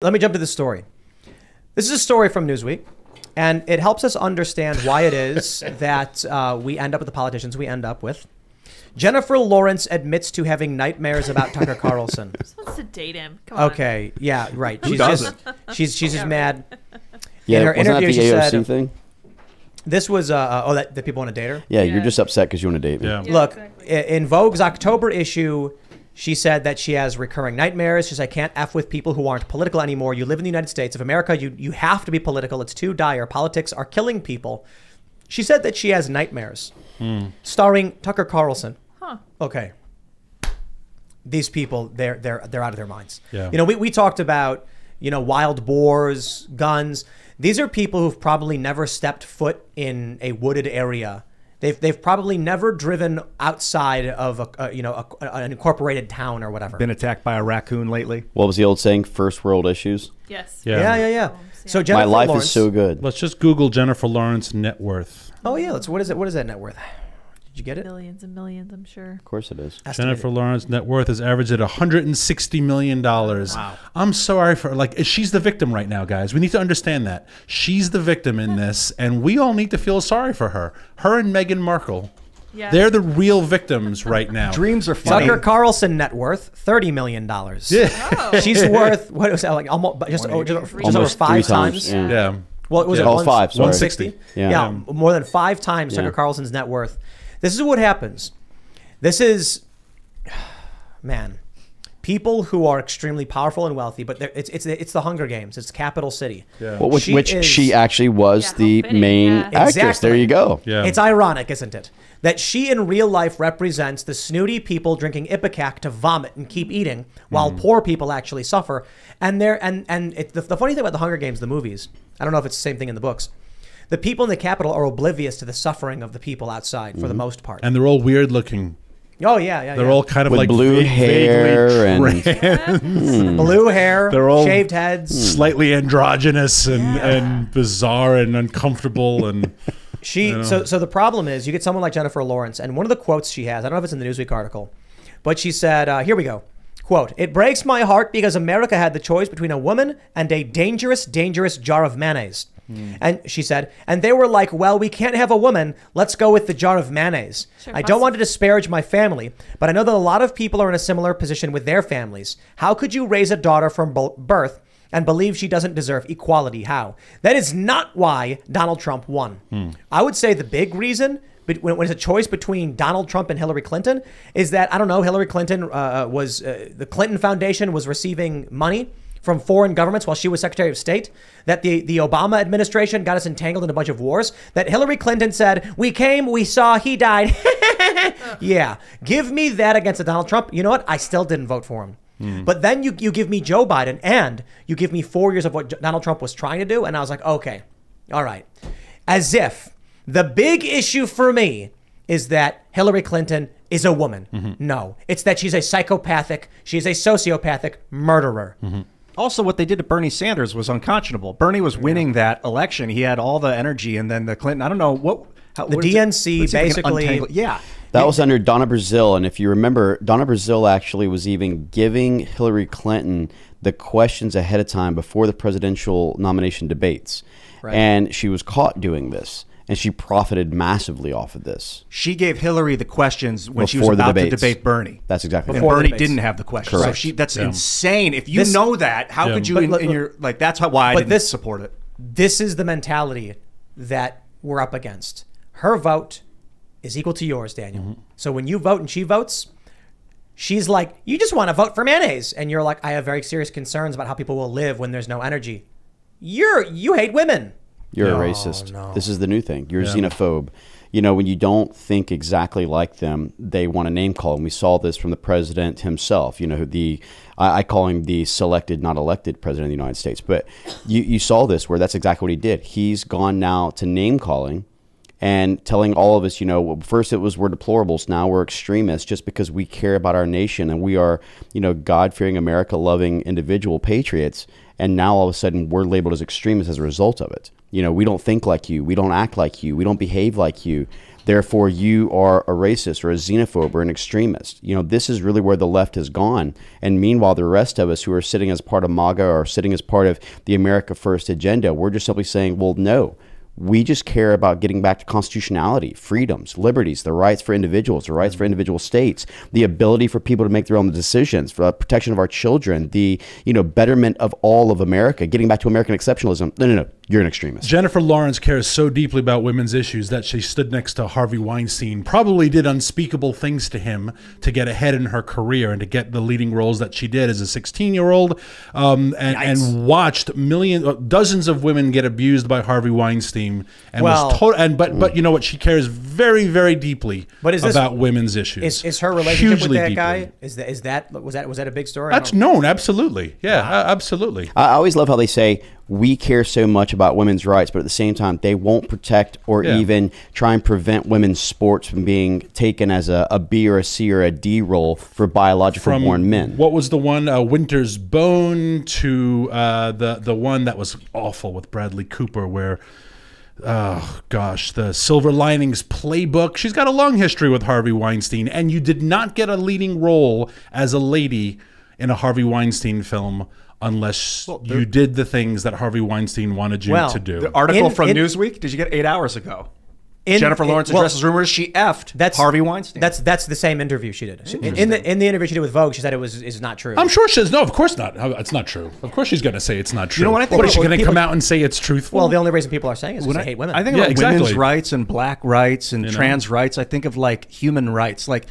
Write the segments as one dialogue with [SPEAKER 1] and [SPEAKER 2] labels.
[SPEAKER 1] Let me jump to this story. This is a story from Newsweek, and it helps us understand why it is that we end up with the politicians we end up with. Jennifer Lawrence admits to having nightmares about Tucker Carlson.
[SPEAKER 2] Just wants to date him. Come on.
[SPEAKER 1] Okay, yeah, right.
[SPEAKER 3] Who doesn't?
[SPEAKER 1] She's just mad.
[SPEAKER 4] Yeah,
[SPEAKER 1] In her
[SPEAKER 4] wasn't that
[SPEAKER 1] interview,
[SPEAKER 4] the
[SPEAKER 1] she
[SPEAKER 4] AOC
[SPEAKER 1] said,
[SPEAKER 4] thing?
[SPEAKER 1] This was, that people want to date her?
[SPEAKER 4] Yeah, you're just upset because you want to date me.
[SPEAKER 3] Yeah.
[SPEAKER 1] Look,
[SPEAKER 2] exactly.
[SPEAKER 1] in Vogue's October issue, she said that she has recurring nightmares. She says, I can't F with people who aren't political anymore. You live in the United States of America. You have to be political. It's too dire. Politics are killing people. She said that she has nightmares starring Tucker Carlson.
[SPEAKER 2] Huh.
[SPEAKER 1] Okay. These people, they're out of their minds.
[SPEAKER 3] Yeah.
[SPEAKER 1] You know, we talked about, wild boars, guns. These are people who've probably never stepped foot in a wooded area. They've probably never driven outside of an incorporated town or whatever.
[SPEAKER 5] Been attacked by a raccoon lately?
[SPEAKER 4] What was the old saying? First world issues?
[SPEAKER 2] Yes.
[SPEAKER 1] Yeah. So
[SPEAKER 4] My
[SPEAKER 1] Jennifer
[SPEAKER 4] life
[SPEAKER 1] Lawrence,
[SPEAKER 4] is so good.
[SPEAKER 3] Let's just Google Jennifer Lawrence net worth.
[SPEAKER 1] Oh yeah, what is it? What is that net worth? Did you get it?
[SPEAKER 2] Millions and millions, I'm sure.
[SPEAKER 4] Of course it is.
[SPEAKER 3] Jennifer Lawrence net worth is averaged at $160 million.
[SPEAKER 1] Wow.
[SPEAKER 3] I'm sorry for she's the victim right now, guys. We need to understand that. She's the victim in this, and we all need to feel sorry for her. Her and Meghan Markle.
[SPEAKER 2] Yeah.
[SPEAKER 3] They're the real victims right now.
[SPEAKER 5] Dreams are funny.
[SPEAKER 1] Tucker Carlson net worth $30 million.
[SPEAKER 3] Yeah.
[SPEAKER 2] Oh.
[SPEAKER 1] She's worth what was that, like almost just over
[SPEAKER 4] Almost
[SPEAKER 1] 5
[SPEAKER 4] 3
[SPEAKER 1] times.
[SPEAKER 4] Yeah.
[SPEAKER 3] Yeah.
[SPEAKER 1] Well, it was
[SPEAKER 4] Oh, 5, sorry.
[SPEAKER 1] 160.
[SPEAKER 4] Yeah.
[SPEAKER 1] More than 5 times Tucker
[SPEAKER 4] Yeah.
[SPEAKER 1] Carlson's net worth. This is what happens. This is, man, people who are extremely powerful and wealthy, but it's the Hunger Games. It's Capital City.
[SPEAKER 3] Yeah.
[SPEAKER 4] Well, which she actually was
[SPEAKER 2] Yeah, how
[SPEAKER 4] the
[SPEAKER 2] fitting,
[SPEAKER 4] main
[SPEAKER 2] yeah.
[SPEAKER 4] actress.
[SPEAKER 1] Exactly.
[SPEAKER 4] There you go.
[SPEAKER 3] Yeah.
[SPEAKER 1] It's ironic, isn't it? That she in real life represents the snooty people drinking Ipecac to vomit and keep eating while poor people actually suffer. And the funny thing about the Hunger Games, the movies, I don't know if it's the same thing in the books. The people in the Capitol are oblivious to the suffering of the people outside for the most part.
[SPEAKER 3] And they're all weird looking.
[SPEAKER 1] Oh yeah.
[SPEAKER 3] They're all kind of
[SPEAKER 4] With
[SPEAKER 3] like
[SPEAKER 4] blue hair
[SPEAKER 3] vaguely
[SPEAKER 4] and
[SPEAKER 1] blue hair,
[SPEAKER 3] They're all-
[SPEAKER 1] shaved heads.
[SPEAKER 3] slightly androgynous and bizarre and uncomfortable and
[SPEAKER 1] So the problem is you get someone like Jennifer Lawrence, and one of the quotes she has, I don't know if it's in the Newsweek article, but she said, here we go. Quote, "It breaks my heart because America had the choice between a woman and a dangerous, dangerous jar of mayonnaise." And she said, and they were like, well, we can't have a woman. Let's go with the jar of mayonnaise.
[SPEAKER 2] Sure,
[SPEAKER 1] I don't want to disparage my family, but I know that a lot of people are in a similar position with their families. How could you raise a daughter from birth and believe she doesn't deserve equality? How? That is not why Donald Trump won. I would say the big reason when it's a choice between Donald Trump and Hillary Clinton is that, I don't know, Hillary Clinton the Clinton Foundation was receiving money from foreign governments while she was Secretary of State, that the Obama administration got us entangled in a bunch of wars, that Hillary Clinton said, we came, we saw, he died. Yeah, give me that against a Donald Trump. You know what? I still didn't vote for him. But then you give me Joe Biden and you give me 4 years of what Donald Trump was trying to do. And I was like, okay, all right. As if the big issue for me is that Hillary Clinton is a woman. No, it's that she's a psychopathic, she's a sociopathic murderer.
[SPEAKER 5] Also, what they did to Bernie Sanders was unconscionable. Bernie was winning that election. He had all the energy, and then the Clinton, I don't know what
[SPEAKER 1] The DNC basically,
[SPEAKER 5] yeah.
[SPEAKER 4] That was under Donna Brazile, and if you remember, Donna Brazile actually was even giving Hillary Clinton the questions ahead of time before the presidential nomination debates.
[SPEAKER 1] Right.
[SPEAKER 4] And she was caught doing this, and she profited massively off of this.
[SPEAKER 5] She gave Hillary the questions when she was
[SPEAKER 4] Before the
[SPEAKER 5] about to
[SPEAKER 4] debates.
[SPEAKER 5] debate Bernie.
[SPEAKER 4] That's exactly
[SPEAKER 5] And
[SPEAKER 4] right.
[SPEAKER 1] Before the
[SPEAKER 5] Bernie
[SPEAKER 1] debates.
[SPEAKER 5] didn't have the questions.
[SPEAKER 4] Correct.
[SPEAKER 5] So that's
[SPEAKER 3] Yeah.
[SPEAKER 5] insane. If you
[SPEAKER 1] This-
[SPEAKER 5] know that, how
[SPEAKER 3] Yeah.
[SPEAKER 5] could you,
[SPEAKER 1] But
[SPEAKER 5] in your, like, that's why I
[SPEAKER 1] But
[SPEAKER 5] didn't
[SPEAKER 1] this-
[SPEAKER 5] support it.
[SPEAKER 1] this is the mentality that we're up against. Her vote is equal to yours, Daniel. So when you vote and she votes, she's like, you just want to vote for mayonnaise. And you're like, I have very serious concerns about how people will live when there's no energy. You hate women.
[SPEAKER 4] You're
[SPEAKER 1] No,
[SPEAKER 4] a racist.
[SPEAKER 1] no.
[SPEAKER 4] This is the new thing. You're a xenophobe. You know, when you don't think exactly like them, they want to name call. And we saw this from the president himself. You know, I call him the selected, not elected president of the United States. But you saw this where that's exactly what he did. He's gone now to name calling and telling all of us, you know, first it was we're deplorables. Now we're extremists just because we care about our nation and we are, you know, God-fearing, America-loving individual patriots. And now all of a sudden we're labeled as extremists as a result of it. You know, we don't think like you. We don't act like you. We don't behave like you. Therefore, you are a racist or a xenophobe or an extremist. You know, this is really where the left has gone. And meanwhile, the rest of us who are sitting as part of MAGA or sitting as part of the America First agenda, we're just simply saying, well, no. We just care about getting back to constitutionality, freedoms, liberties, the rights for individuals, the rights for individual states, the ability for people to make their own decisions, for the protection of our children, the betterment of all of America, getting back to American exceptionalism. No. You're an extremist.
[SPEAKER 3] Jennifer Lawrence cares so deeply about women's issues that she stood next to Harvey Weinstein, probably did unspeakable things to him to get ahead in her career and to get the leading roles that she did as a 16-year-old, and watched dozens of women get abused by Harvey Weinstein, and but you know what? She cares very, very deeply about women's issues.
[SPEAKER 1] Is her relationship
[SPEAKER 3] Hugely
[SPEAKER 1] with that
[SPEAKER 3] deeply.
[SPEAKER 1] guy? Was that a big story?
[SPEAKER 3] That's known, absolutely. Yeah, absolutely.
[SPEAKER 4] I always love how they say we care so much about women's rights, but at the same time, they won't protect or even try and prevent women's sports from being taken as a B or a C or a D role for biological born men.
[SPEAKER 3] What was the one, Winter's Bone, to the one that was awful with Bradley Cooper, where the Silver Linings Playbook. She's got a long history with Harvey Weinstein, and you did not get a leading role as a lady in a Harvey Weinstein film unless you did the things that Harvey Weinstein wanted you to do.
[SPEAKER 5] The article from Newsweek, did you get 8 hours ago? Jennifer Lawrence addresses rumors she effed Harvey Weinstein.
[SPEAKER 1] That's the same interview she did. In the interview she did with Vogue, she said is not true.
[SPEAKER 3] I'm sure she says no. Of course not. It's not true. Of course she's going to say it's not true.
[SPEAKER 5] You know what I think?
[SPEAKER 3] What is she going to come out and say it's truthful?
[SPEAKER 1] Well, the only reason people are saying it is because they hate women.
[SPEAKER 5] I think about women's rights and black rights and trans rights. I think of like human rights. Like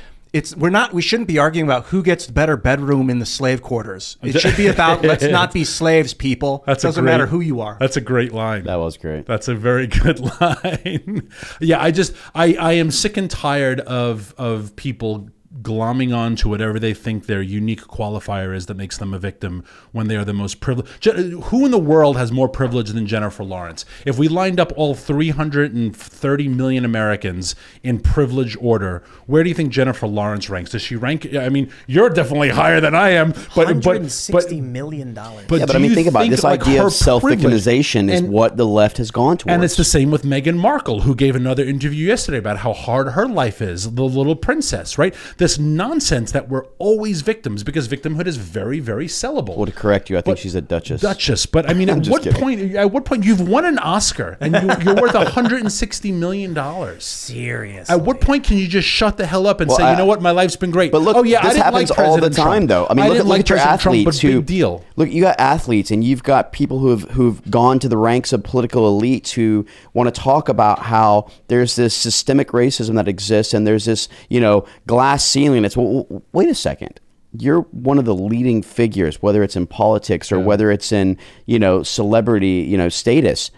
[SPEAKER 5] we shouldn't be arguing about who gets the better bedroom in the slave quarters. It should be about let's not be slaves, people. It doesn't matter who you are.
[SPEAKER 3] That's a great line.
[SPEAKER 4] That was great.
[SPEAKER 3] That's a very good line. Yeah, I am sick and tired of people glomming on to whatever they think their unique qualifier is that makes them a victim when they are the most privileged. Who in the world has more privilege than Jennifer Lawrence? If we lined up all 330 million Americans in privilege order, where do you think Jennifer Lawrence ranks? Does she rank? I mean, you're definitely higher than I am. But
[SPEAKER 1] $160 million.
[SPEAKER 4] But I mean, think about it. This idea of self-victimization is what the left has gone towards.
[SPEAKER 3] And it's the same with Meghan Markle, who gave another interview yesterday about how hard her life is, the little princess, right? This nonsense that we're always victims because victimhood is very, very sellable.
[SPEAKER 4] Well, to correct you, I think she's a duchess.
[SPEAKER 3] But I mean, at what point you've won an Oscar and you're worth $160 million?
[SPEAKER 1] Serious.
[SPEAKER 3] At what point can you just shut the hell up and say, you know what, my life's been great?
[SPEAKER 4] But look, this happens all the time, though. I mean, look at your athletes who.
[SPEAKER 3] Big deal.
[SPEAKER 4] Look, you got athletes, and you've got people who've gone to the ranks of political elites who want to talk about how there's this systemic racism that exists, and there's this glass ceiling. It's wait a second. You're one of the leading figures, whether it's in politics or whether it's in celebrity status.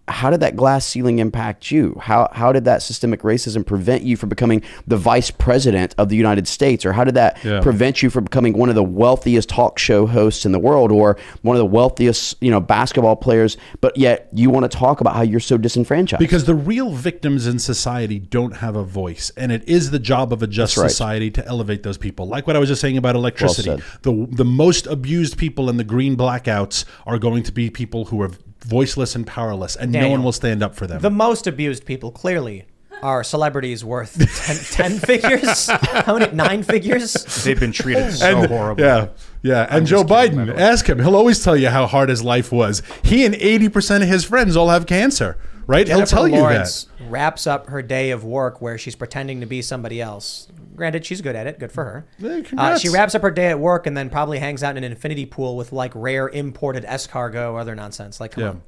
[SPEAKER 4] How did that glass ceiling impact you? How did that systemic racism prevent you from becoming the vice president of the United States? Or how did that prevent you from becoming one of the wealthiest talk show hosts in the world or one of the wealthiest, basketball players? But yet you want to talk about how you're so disenfranchised.
[SPEAKER 3] Because the real victims in society don't have a voice. And it is the job of a just society to elevate those people. Like what I was just saying about electricity.
[SPEAKER 4] Well,
[SPEAKER 3] the most abused people in the green blackouts are going to be people who are voiceless and powerless, and no one will stand up for them.
[SPEAKER 1] The most abused people clearly are celebrities worth 10 figures. How many? 9 figures?
[SPEAKER 5] They've been treated so horribly.
[SPEAKER 3] Yeah. And Joe Biden, ask him. He'll always tell you how hard his life was. He and 80% of his friends all have cancer, right? He'll tell you that.
[SPEAKER 1] Wraps up her day of work where she's pretending to be somebody else. Granted, she's good at it. Good for her.
[SPEAKER 3] Yeah,
[SPEAKER 1] she wraps up her day at work and then probably hangs out in an infinity pool with like rare imported escargot or other nonsense. Like, come on.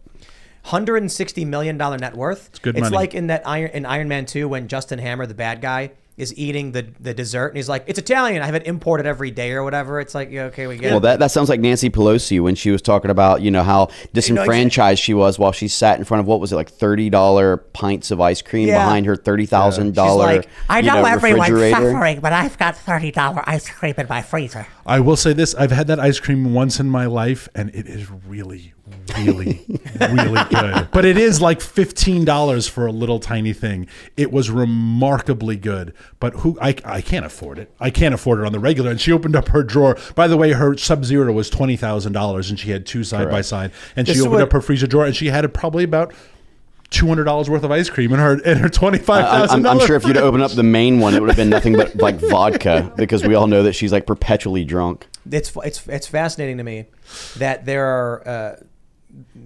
[SPEAKER 1] $160 million net worth.
[SPEAKER 3] It's good money.
[SPEAKER 1] It's like in Iron Man 2 when Justin Hammer, the bad guy, is eating the dessert and he's like, it's Italian, I have it imported every day or whatever. It's like, okay, we get it.
[SPEAKER 4] Well, that sounds like Nancy Pelosi when she was talking about how disenfranchised she was while she sat in front of, what was it, like $30 pints of ice cream behind her $30,000
[SPEAKER 1] She's like,
[SPEAKER 6] I know everyone's
[SPEAKER 4] refrigerator.
[SPEAKER 6] suffering, but I've got $30 ice cream in my freezer.
[SPEAKER 3] I will say this, I've had that ice cream once in my life and it is really, really, really good. But it is like $15 for a little tiny thing. It was remarkably good. But I can't afford it. I can't afford it on the regular. And she opened up her drawer. By the way, her Sub-Zero was $20,000 and she had two side by side. And she opened up her freezer drawer and she had it probably about $200 worth of ice cream in her $25,000.
[SPEAKER 4] I'm sure if you'd open up the main one, it would have been nothing but like vodka, because we all know that she's like perpetually drunk.
[SPEAKER 1] It's fascinating to me that there are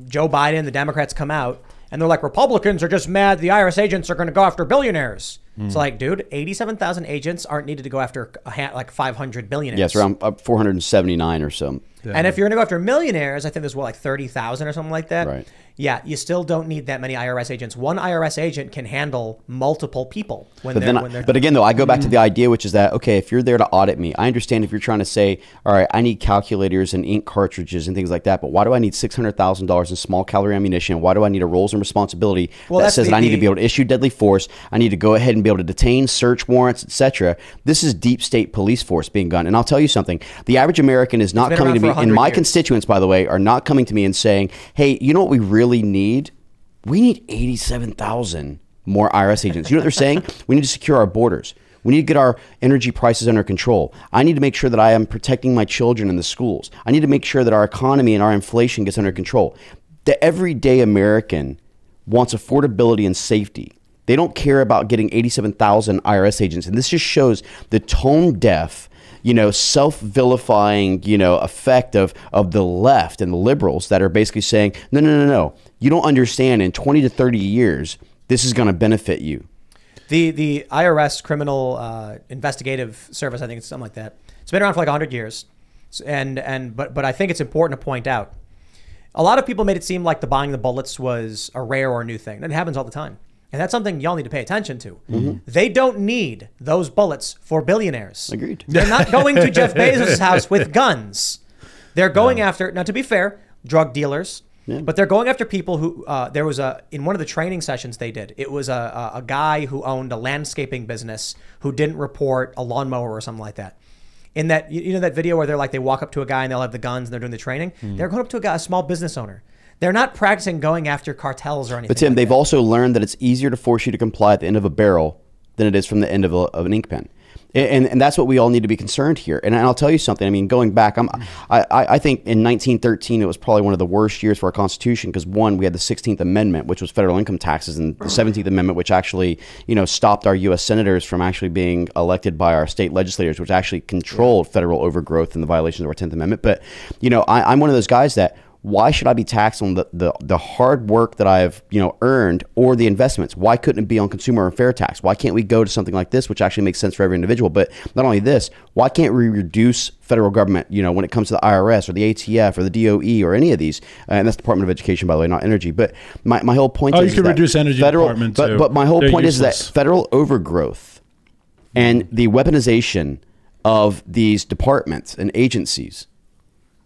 [SPEAKER 1] Joe Biden, the Democrats come out and they're like, Republicans are just mad the IRS agents are going to go after billionaires. It's like, dude, 87,000 agents aren't needed to go after like 500 billionaires.
[SPEAKER 4] Yes, around 479 or so.
[SPEAKER 1] Yeah. And if you're going to go after millionaires, I think there's like 30,000 or something like that.
[SPEAKER 4] Right.
[SPEAKER 1] Yeah, you still don't need that many IRS agents. One IRS agent can handle multiple people when they're
[SPEAKER 4] But again, though, I go back to the idea, which is that, okay, if you're there to audit me, I understand if you're trying to say, all right, I need calculators and ink cartridges and things like that, but why do I need $600,000 in small caliber ammunition? Why do I need a roles and responsibility that says that I need to be able to issue deadly force? I need to go ahead and be able to detain, search warrants, etc. This is deep state police force being done. And I'll tell you something, the average American is not coming to me, and my constituents, by the way, are not coming to me and saying, hey, you know what we really need? We need 87,000 more IRS agents. You know what they're saying? We need to secure our borders. We need to get our energy prices under control. I need to make sure that I am protecting my children in the schools. I need to make sure that our economy and our inflation gets under control. The everyday American wants affordability and safety. They don't care about getting 87,000 IRS agents. And this just shows the tone deaf, self-vilifying, effect of the left and the liberals that are basically saying, no. You don't understand, in 20 to 30 years, this is going to benefit you.
[SPEAKER 1] The IRS Criminal Investigative Service, I think it's something like that. It's been around for like 100 years. But I think it's important to point out, a lot of people made it seem like the buying the bullets was a rare or new thing. It happens all the time. And that's something y'all need to pay attention to. Mm-hmm. They don't need those bullets for billionaires.
[SPEAKER 4] Agreed.
[SPEAKER 1] They're not going to Jeff Bezos' house with guns. They're going after, now to be fair, drug dealers. Yeah. But they're going after people who, there was in one of the training sessions they did, it was a guy who owned a landscaping business who didn't report a lawnmower or something like that. In that, that video where they're like, they walk up to a guy and they'll have the guns and they're doing the training. They're going up to a small business owner. They're not practicing going after cartels or anything.
[SPEAKER 4] But Tim,
[SPEAKER 1] like
[SPEAKER 4] they've
[SPEAKER 1] that.
[SPEAKER 4] also learned that it's easier to force you to comply at the end of a barrel than it is from the end of an ink pen. And that's what we all need to be concerned here. And I'll tell you something. I mean, going back, I think in 1913, it was probably one of the worst years for our Constitution because, one, we had the 16th Amendment, which was federal income taxes, and the 17th Amendment, which actually, stopped our U.S. senators from actually being elected by our state legislators, which actually controlled federal overgrowth and the violations of our 10th Amendment. But, I'm one of those guys that, why should I be taxed on the hard work that I've earned or the investments? Why couldn't it be on consumer and fair tax? Why can't we go to something like this, which actually makes sense for every individual? But not only this, why can't we reduce federal government? When it comes to the IRS or the ATF or the DOE or any of these, and that's Department of Education, by the way, not energy. But my whole point is
[SPEAKER 3] you can reduce energy department too.
[SPEAKER 4] But my whole point
[SPEAKER 3] useless.
[SPEAKER 4] is that federal overgrowth and the weaponization of these departments and agencies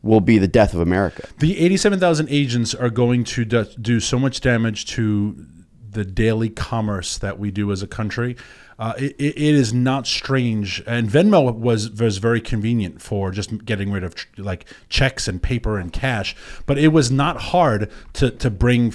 [SPEAKER 4] will be the death of America.
[SPEAKER 3] The 87,000 agents are going to do so much damage to the daily commerce that we do as a country. It is not strange. And Venmo was very convenient for just getting rid of like checks and paper and cash. But it was not hard to bring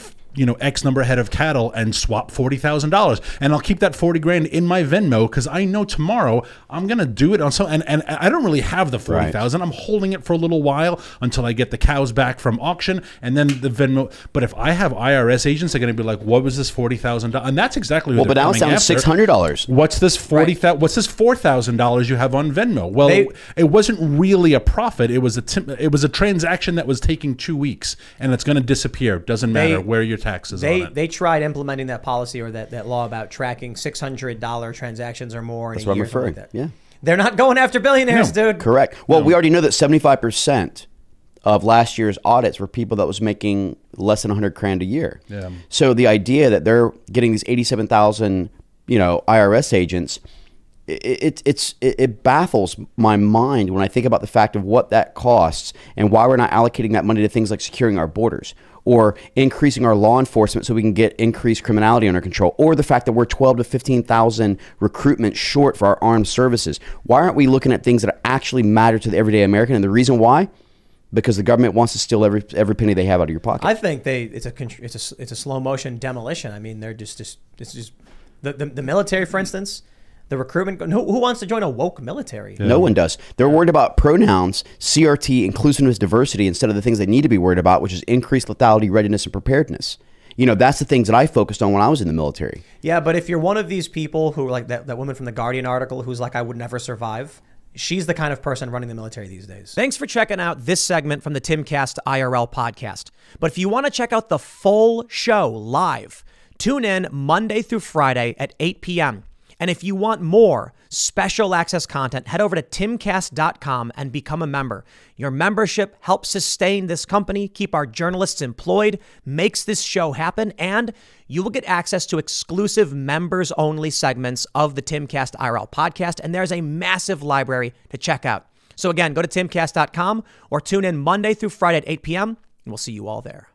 [SPEAKER 3] X number ahead of cattle and swap $40,000. And I'll keep that 40 grand in my Venmo because I know tomorrow I'm going to do it on some, and I don't really have the 40,000. Right. I'm holding it for a little while until I get the cows back from auction and then the Venmo. But if I have IRS agents, they're going to be like, what was this $40,000? And that's exactly what
[SPEAKER 4] but now it sounds $600.
[SPEAKER 3] What's this What's this $4,000 you have on Venmo? Well, it wasn't really a profit. It was a transaction that was taking 2 weeks and it's going to disappear. Doesn't matter where your taxes on it.
[SPEAKER 1] They tried implementing that policy or that law about tracking $600 transactions or more in
[SPEAKER 4] That's
[SPEAKER 1] a year.
[SPEAKER 4] That's what I'm referring.
[SPEAKER 1] Like that.
[SPEAKER 4] Yeah.
[SPEAKER 1] They're not going after billionaires, dude.
[SPEAKER 4] Correct. Well, we already know that 75% of last year's audits were people that was making less than 100 grand a year.
[SPEAKER 3] Yeah.
[SPEAKER 4] So the idea that they're getting these 87,000, IRS agents, it baffles my mind when I think about the fact of what that costs and why we're not allocating that money to things like securing our borders or increasing our law enforcement so we can get increased criminality under control, or the fact that we're 12 to 15,000 recruitment short for our armed services. Why aren't we looking at things that actually matter to the everyday American? And the reason why? Because the government wants to steal every penny they have out of your pocket.
[SPEAKER 1] I think it's a slow motion demolition. I mean, they're just the military, for instance. The recruitment, who wants to join a woke military?
[SPEAKER 4] Yeah. No one does. They're worried about pronouns, CRT, inclusiveness, diversity, instead of the things they need to be worried about, which is increased lethality, readiness, and preparedness. You know, that's the things that I focused on when I was in the military.
[SPEAKER 1] Yeah, but if you're one of these people who, like that woman from the Guardian article who's like, I would never survive, she's the kind of person running the military these days. Thanks for checking out this segment from the Timcast IRL podcast. But if you want to check out the full show live, tune in Monday through Friday at 8 p.m. And if you want more special access content, head over to timcast.com and become a member. Your membership helps sustain this company, keep our journalists employed, makes this show happen, and you will get access to exclusive members-only segments of the Timcast IRL podcast, and there's a massive library to check out. So again, go to timcast.com or tune in Monday through Friday at 8 p.m., and we'll see you all there.